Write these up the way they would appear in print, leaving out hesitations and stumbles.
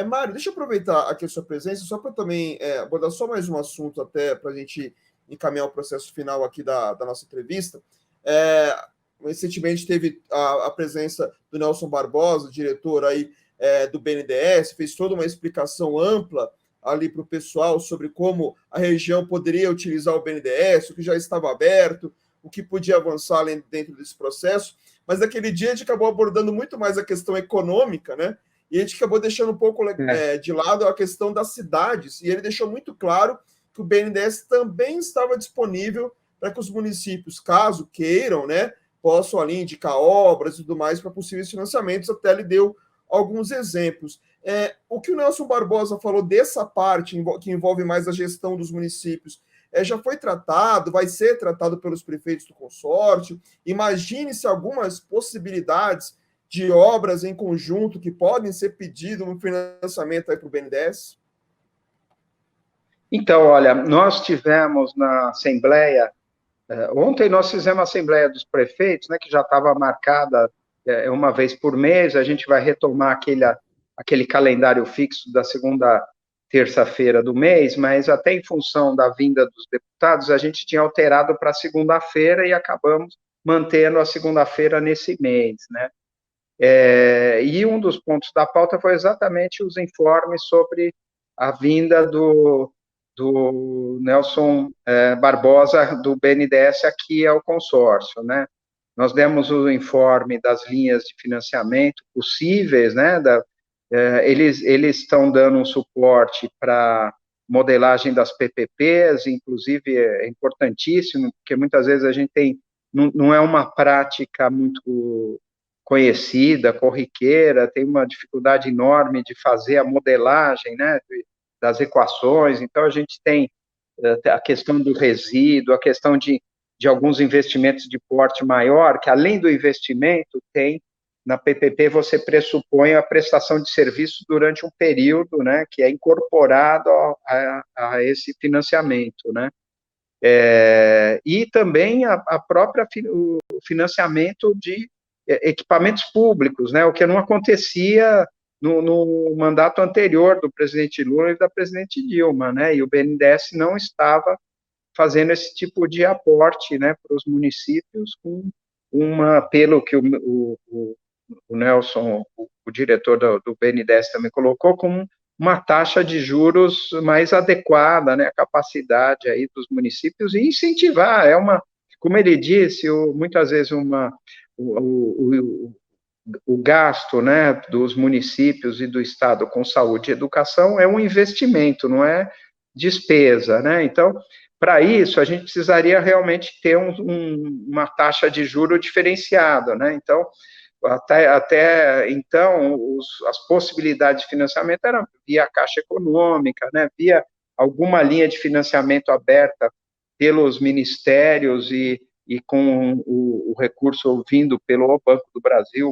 Mário, deixa eu aproveitar aqui a sua presença, só para também abordar só mais um assunto, até para a gente encaminhar o processo final aqui da nossa entrevista. Recentemente teve a presença do Nelson Barbosa, diretor aí do BNDES, fez toda uma explicação ampla ali para o pessoal sobre como a região poderia utilizar o BNDES, o que já estava aberto, o que podia avançar dentro desse processo, mas naquele dia a gente acabou abordando muito mais a questão econômica, né? E a gente acabou deixando um pouco de lado a questão das cidades, e ele deixou muito claro que o BNDES também estava disponível para que os municípios, caso queiram, né, possam ali indicar obras e tudo mais para possíveis financiamentos, até ele deu alguns exemplos. O que o Nelson Barbosa falou dessa parte, que envolve mais a gestão dos municípios, já foi tratado, vai ser tratado pelos prefeitos do consórcio. Imagine-se algumas possibilidades de obras em conjunto que podem ser pedido um financiamento aí para o BNDES? Então, olha, nós tivemos na Assembleia, ontem nós fizemos a Assembleia dos Prefeitos, né, que já estava marcada uma vez por mês, a gente vai retomar aquele calendário fixo da segunda terça-feira do mês, mas até em função da vinda dos deputados, a gente tinha alterado para segunda-feira e acabamos mantendo a segunda-feira nesse mês, né? E um dos pontos da pauta foi exatamente os informes sobre a vinda do Nelson Barbosa, do BNDES, aqui ao consórcio, né? Nós demos o informe das linhas de financiamento possíveis, né? Eles estão dando um suporte para modelagem das PPPs, inclusive é importantíssimo, porque muitas vezes a gente não é uma prática muito conhecida, corriqueira, tem uma dificuldade enorme de fazer a modelagem, né, das equações. Então, a gente tem a questão do resíduo, a questão de alguns investimentos de porte maior, que além do investimento, tem, na PPP, você pressupõe a prestação de serviço durante um período, né, que é incorporado a esse financiamento, né. E também o financiamento de equipamentos públicos, né, o que não acontecia no mandato anterior do presidente Lula e da presidente Dilma, né, e o BNDES não estava fazendo esse tipo de aporte, né, para os municípios, pelo que o Nelson, o diretor do BNDES também colocou, como uma taxa de juros mais adequada, né, à capacidade aí dos municípios e incentivar, como ele disse, muitas vezes o gasto, né, dos municípios e do Estado com saúde e educação é um investimento, não é despesa, né? Então, para isso, a gente precisaria realmente ter uma taxa de juro diferenciada, né? Então, até então, as possibilidades de financiamento eram via Caixa Econômica, né, via alguma linha de financiamento aberta pelos ministérios e com o recurso vindo pelo Banco do Brasil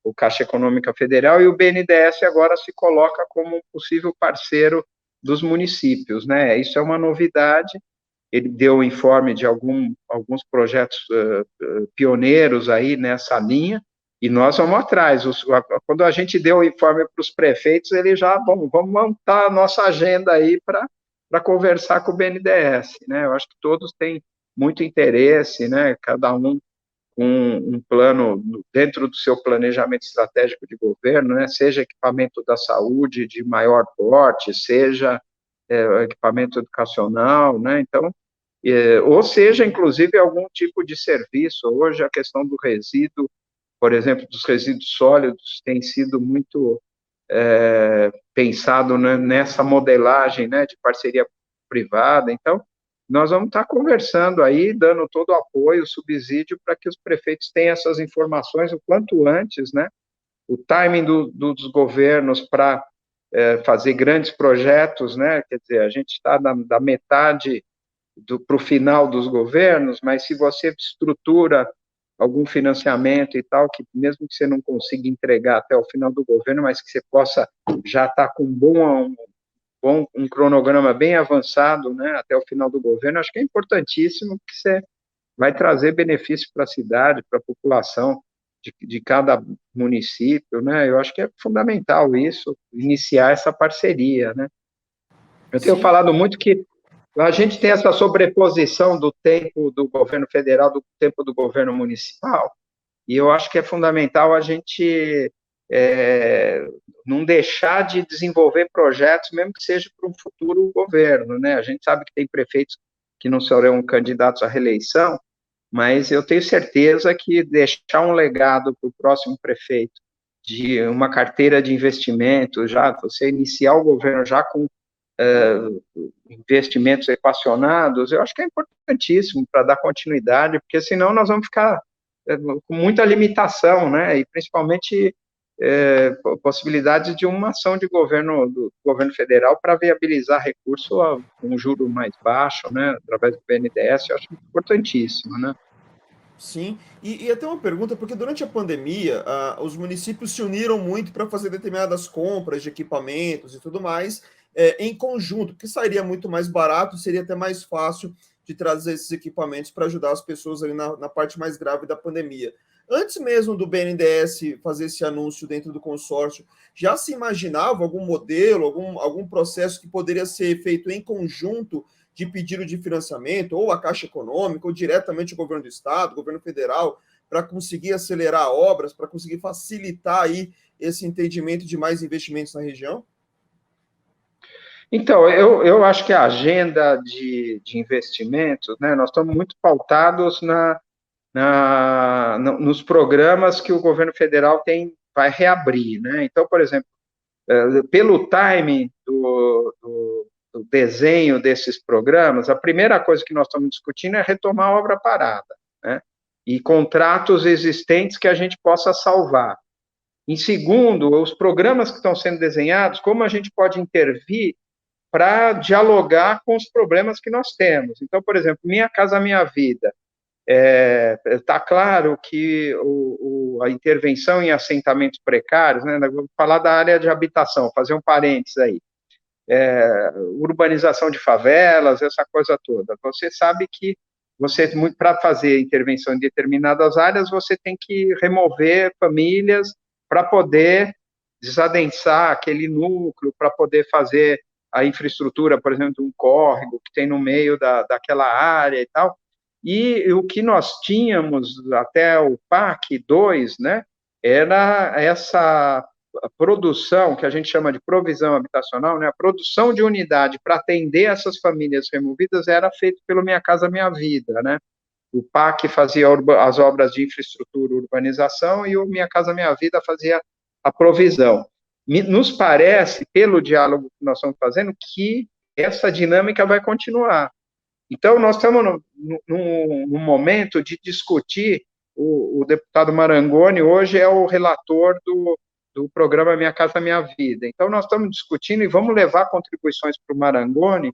ou Caixa Econômica Federal, e o BNDES agora se coloca como um possível parceiro dos municípios, né? Isso é uma novidade. Ele deu o informe de alguns projetos pioneiros aí nessa linha, e nós vamos atrás. Quando a gente deu o informe para os prefeitos, ele já, vamos montar a nossa agenda aí para conversar com o BNDES, né? Eu acho que todos têm muito interesse, né? Cada um com um plano dentro do seu planejamento estratégico de governo, né? Seja equipamento da saúde de maior porte, seja equipamento educacional, né? Então, ou seja, inclusive, algum tipo de serviço. Hoje, a questão do resíduo, por exemplo, dos resíduos sólidos, tem sido muito pensado, né, nessa modelagem, né, de parceria privada. Então, nós vamos estar conversando aí, dando todo o apoio, o subsídio, para que os prefeitos tenham essas informações o quanto antes, né? O timing dos governos para fazer grandes projetos, né? Quer dizer, a gente está da metade para o final dos governos, mas se você estrutura algum financiamento e tal, que mesmo que você não consiga entregar até o final do governo, mas que você possa já estar com um cronograma bem avançado, né, até o final do governo, acho que é importantíssimo, que você vai trazer benefício para a cidade, para a população. de cada município, né? Eu acho que é fundamental isso, iniciar essa parceria, né? Eu tenho Sim, falado muito que a gente tem essa sobreposição do tempo do governo federal do tempo do governo municipal, e eu acho que é fundamental a gente é, não deixar de desenvolver projetos, mesmo que seja para um futuro governo, né? A gente sabe que tem prefeitos que não serão candidatos à reeleição, mas eu tenho certeza que deixar um legado para o próximo prefeito de uma carteira de investimento, já você iniciar o governo já com investimentos equacionados, eu acho que é importantíssimo para dar continuidade, porque senão nós vamos ficar com muita limitação, né? E principalmente possibilidades de uma ação de governo do governo federal para viabilizar recurso a um juro mais baixo, né? Através do BNDES, eu acho importantíssimo, né? sim. E até uma pergunta, porque durante a pandemia, os municípios se uniram muito para fazer determinadas compras de equipamentos e tudo mais, em conjunto, porque sairia muito mais barato, seria até mais fácil de trazer esses equipamentos para ajudar as pessoas ali na parte mais grave da pandemia. Antes mesmo do BNDES fazer esse anúncio dentro do consórcio, já se imaginava algum modelo, algum processo que poderia ser feito em conjunto de pedido de financiamento, ou a Caixa Econômica, ou diretamente o governo do Estado, o governo federal, para conseguir acelerar obras, para conseguir facilitar aí esse entendimento de mais investimentos na região? Então, eu acho que a agenda de investimentos, né, nós estamos muito pautados nos programas que o governo federal vai reabrir, né? Então, por exemplo, pelo timing do desenho desses programas, a primeira coisa que nós estamos discutindo é retomar a obra parada, né? E contratos existentes que a gente possa salvar. Em segundo, os programas que estão sendo desenhados, como a gente pode intervir para dialogar com os problemas que nós temos. Então, por exemplo, Minha Casa Minha Vida. Está claro que a intervenção em assentamentos precários, né, vamos falar da área de habitação, fazer um parênteses aí, urbanização de favelas, essa coisa toda. Você sabe que para fazer intervenção em determinadas áreas, você tem que remover famílias para poder desadensar aquele núcleo, para poder fazer a infraestrutura, por exemplo, de um córrego que tem no meio daquela área e tal. E o que nós tínhamos até o PAC 2, né, era essa produção, que a gente chama de provisão habitacional, né, a produção de unidade para atender essas famílias removidas era feito pelo Minha Casa Minha Vida, né? O PAC fazia as obras de infraestrutura e urbanização e o Minha Casa Minha Vida fazia a provisão. Nos parece, pelo diálogo que nós estamos fazendo, que essa dinâmica vai continuar. Então, nós estamos num momento de discutir, o deputado Marangoni hoje é o relator do programa Minha Casa Minha Vida. Então, nós estamos discutindo e vamos levar contribuições para o Marangoni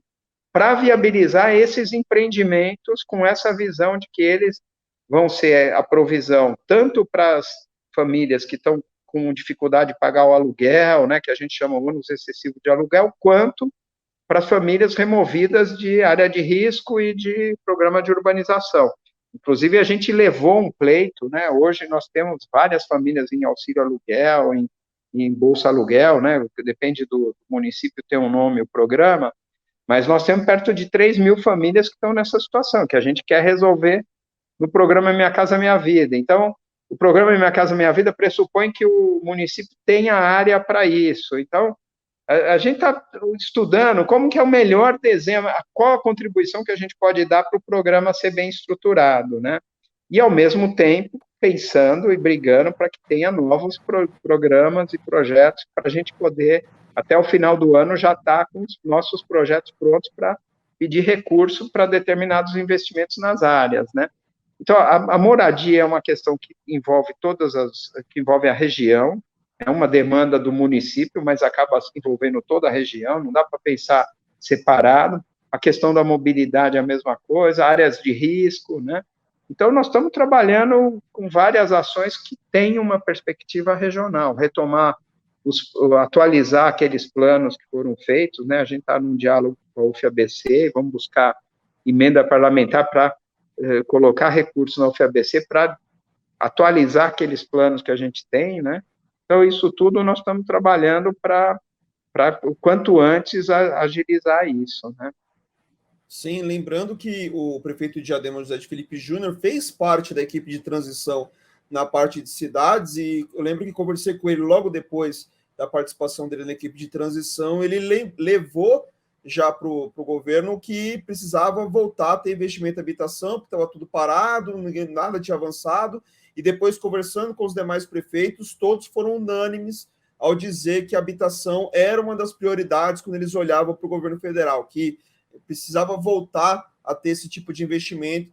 para viabilizar esses empreendimentos com essa visão de que eles vão ser a provisão tanto para as famílias que estão com dificuldade de pagar o aluguel, né, que a gente chama ônus excessivo de aluguel, quanto para as famílias removidas de área de risco e de programa de urbanização. Inclusive, a gente levou um pleito, né? Hoje nós temos várias famílias em auxílio aluguel, em bolsa aluguel, né? Depende do município, tem um nome o programa, mas nós temos perto de 3 mil famílias que estão nessa situação, que a gente quer resolver no programa Minha Casa Minha Vida. Então, o programa Minha Casa Minha Vida pressupõe que o município tenha área para isso. Então, a gente está estudando como que é o melhor desenho, qual a contribuição que a gente pode dar para o programa ser bem estruturado, né? E, ao mesmo tempo, pensando e brigando para que tenha novos programas e projetos para a gente poder, até o final do ano, já estar com os nossos projetos prontos para pedir recurso para determinados investimentos nas áreas, né? Então, a moradia é uma questão que envolve que envolve a região, é uma demanda do município, mas acaba envolvendo toda a região, não dá para pensar separado. A questão da mobilidade é a mesma coisa, áreas de risco, né? Então, nós estamos trabalhando com várias ações que têm uma perspectiva regional, atualizar aqueles planos que foram feitos, né? A gente está num diálogo com a UFABC, vamos buscar emenda parlamentar para colocar recursos na UFABC para atualizar aqueles planos que a gente tem, né? Então, isso tudo nós estamos trabalhando para o quanto antes agilizar isso, né? Sim, lembrando que o prefeito de Diadema, José de Felipe Júnior, fez parte da equipe de transição na parte de cidades, e eu lembro que conversei com ele logo depois da participação dele na equipe de transição, ele levou já para o governo que precisava voltar a ter investimento em habitação, porque estava tudo parado, nada tinha avançado, e depois conversando com os demais prefeitos, todos foram unânimes ao dizer que a habitação era uma das prioridades quando eles olhavam para o governo federal, que precisava voltar a ter esse tipo de investimento,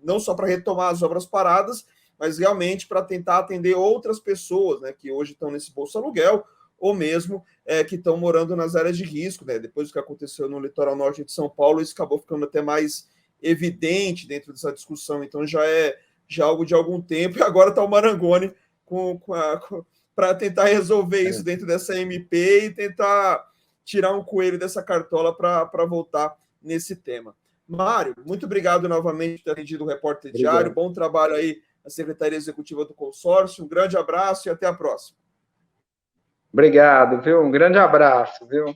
não só para retomar as obras paradas, mas realmente para tentar atender outras pessoas, né, que hoje estão nesse Bolsa Aluguel, ou mesmo que estão morando nas áreas de risco, né? Depois do que aconteceu no litoral norte de São Paulo, isso acabou ficando até mais evidente dentro dessa discussão, então já é algo de algum tempo, e agora está o Marangoni para tentar resolver isso dentro dessa MP e tentar tirar um coelho dessa cartola para voltar nesse tema. Mário, muito obrigado novamente por ter atendido o Repórter Diário. Bom trabalho aí na Secretaria Executiva do Consórcio. Um grande abraço e até a próxima. Obrigado, viu? Um grande abraço, viu?